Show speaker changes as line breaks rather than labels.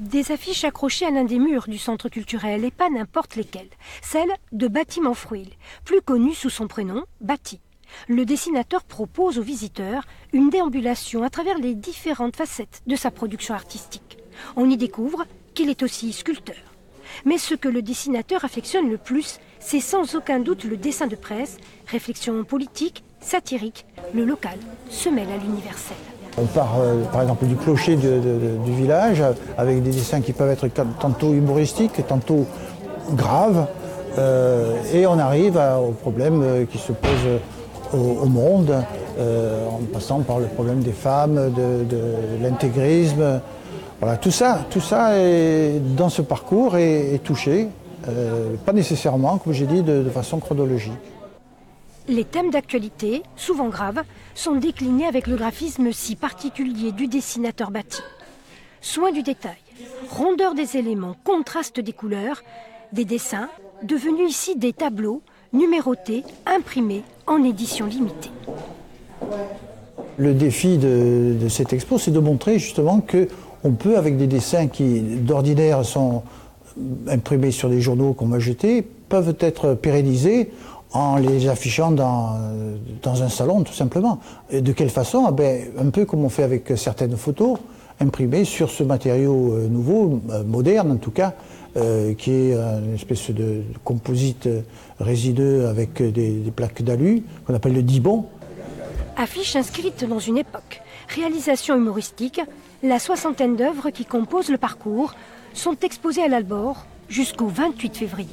Des affiches accrochées à l'un des murs du centre culturel, et pas n'importe lesquelles. Celle de Bâtiment Fruil, plus connu sous son prénom, Bâti. Le dessinateur propose aux visiteurs une déambulation à travers les différentes facettes de sa production artistique. On y découvre qu'il est aussi sculpteur. Mais ce que le dessinateur affectionne le plus, c'est sans aucun doute le dessin de presse, réflexion politique, satirique. Le local se mêle à l'universel.
On part par exemple du clocher du village avec des dessins qui peuvent être tantôt humoristiques, tantôt graves. Et on arrive aux problèmes qui se posent au monde, en passant par le problème des femmes, de l'intégrisme. Voilà, tout ça est, dans ce parcours est touché, pas nécessairement, comme j'ai dit, de façon chronologique.
Les thèmes d'actualité, souvent graves, sont déclinés avec le graphisme si particulier du dessinateur Bâti. Soin du détail, rondeur des éléments, contraste des couleurs, des dessins devenus ici des tableaux numérotés, imprimés en édition limitée.
Le défi de cette expo, c'est de montrer justement qu'on peut, avec des dessins qui d'ordinaire sont imprimés sur des journaux qu'on va jeter, peuvent être pérennisés en les affichant dans un salon, tout simplement. Et de quelle façon? Un peu comme on fait avec certaines photos, imprimées sur ce matériau nouveau, moderne en tout cas, qui est une espèce de composite résineux avec des plaques d'alu, qu'on appelle le Dibond.
Affiche inscrite dans une époque, réalisation humoristique, la soixantaine d'œuvres qui composent le parcours sont exposées à l'Albor jusqu'au 28 février.